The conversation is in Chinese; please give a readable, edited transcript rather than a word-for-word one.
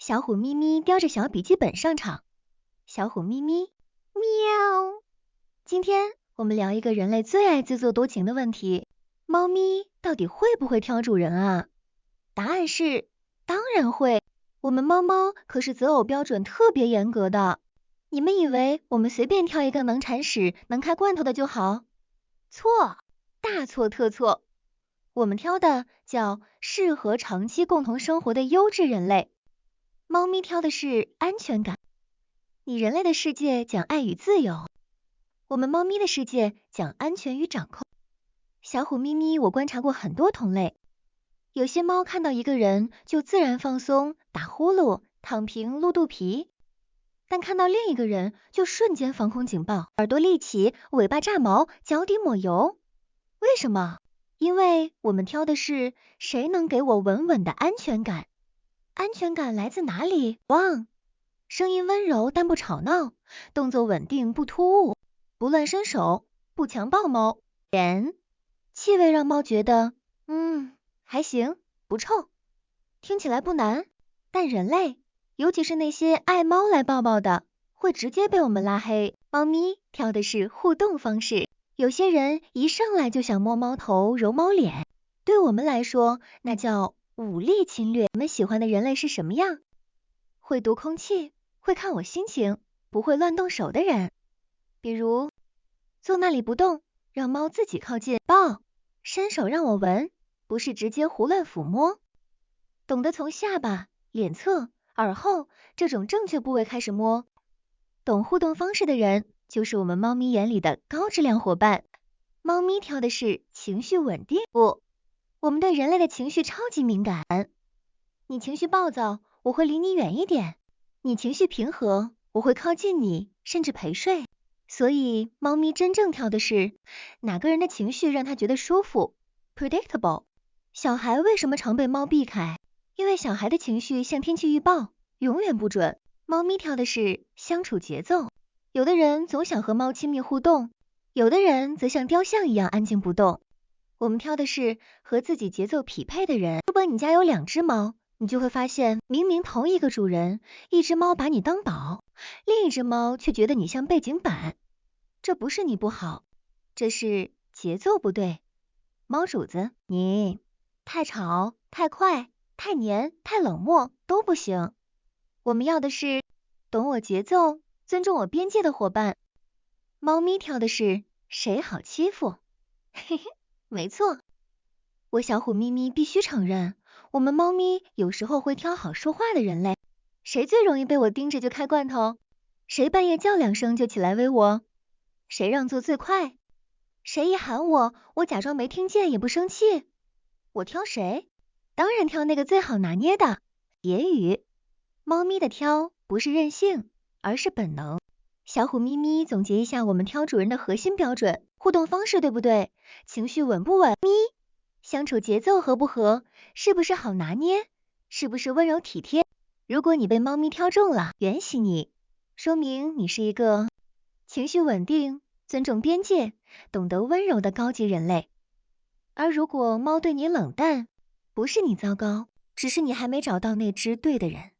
小虎咪咪叼着小笔记本上场。小虎咪咪，喵。今天我们聊一个人类最爱自作多情的问题：猫咪到底会不会挑主人啊？答案是，当然会。我们猫猫可是择偶标准特别严格的。你们以为我们随便挑一个能铲屎、能开罐头的就好？错，大错特错。我们挑的叫适合长期共同生活的优质人类。猫咪挑的是安全感。你人类的世界讲爱与自由，我们猫咪的世界讲安全与掌控。小虎咪咪，我观察过很多同类，有些猫看到一个人就自然放松，打呼噜、躺平、露肚皮，但看到另一个人就瞬间防空警报，耳朵立起，尾巴炸毛，脚底抹油。为什么？因为我们挑的是谁能给我稳稳的安全感。安全感来自哪里？汪，声音温柔但不吵闹，动作稳定不突兀，不乱伸手，不强暴猫。甜，气味让猫觉得还行，不臭，听起来不难。但人类，尤其是那些爱猫来抱抱的，会直接被我们拉黑。猫咪挑的是互动方式，有些人一上来就想摸猫头、揉猫脸，对我们来说那叫武力侵略。你们喜欢的人类是什么样？会读空气，会看我心情，不会乱动手的人。比如坐那里不动，让猫自己靠近，抱，伸手让我闻，不是直接胡乱抚摸。懂得从下巴、脸侧、耳后这种正确部位开始摸。懂互动方式的人，就是我们猫咪眼里的高质量伙伴。猫咪挑的是情绪稳定，不，我们对人类的情绪超级敏感。你情绪暴躁，我会离你远一点；你情绪平和，我会靠近你，甚至陪睡。所以，猫咪真正挑的是哪个人的情绪让它觉得舒服 ，predictable。小孩为什么常被猫避开？因为小孩的情绪像天气预报，永远不准。猫咪挑的是相处节奏，有的人总想和猫亲密互动，有的人则像雕像一样安静不动。我们挑的是和自己节奏匹配的人。如果你家有2只猫，你就会发现，明明同一个主人，一只猫把你当宝，另一只猫却觉得你像背景板。这不是你不好，这是节奏不对。猫主子，你太吵、太快、太黏、太冷漠都不行。我们要的是懂我节奏、尊重我边界的伙伴。猫咪挑的是谁好欺负？嘿嘿，没错。我小虎咪咪必须承认，我们猫咪有时候会挑好说话的人类。谁最容易被我盯着就开罐头？谁半夜叫2声就起来威我？谁让座最快？谁一喊我，我假装没听见也不生气？我挑谁？当然挑那个最好拿捏的。言语，猫咪的挑不是任性，而是本能。小虎咪咪总结一下我们挑主人的核心标准：互动方式对不对？情绪稳不稳？咪，相处节奏合不合？是不是好拿捏？是不是温柔体贴？如果你被猫咪挑中了，恭喜你，说明你是一个情绪稳定、尊重边界、懂得温柔的高级人类。而如果猫对你冷淡，不是你糟糕，只是你还没找到那只对的人。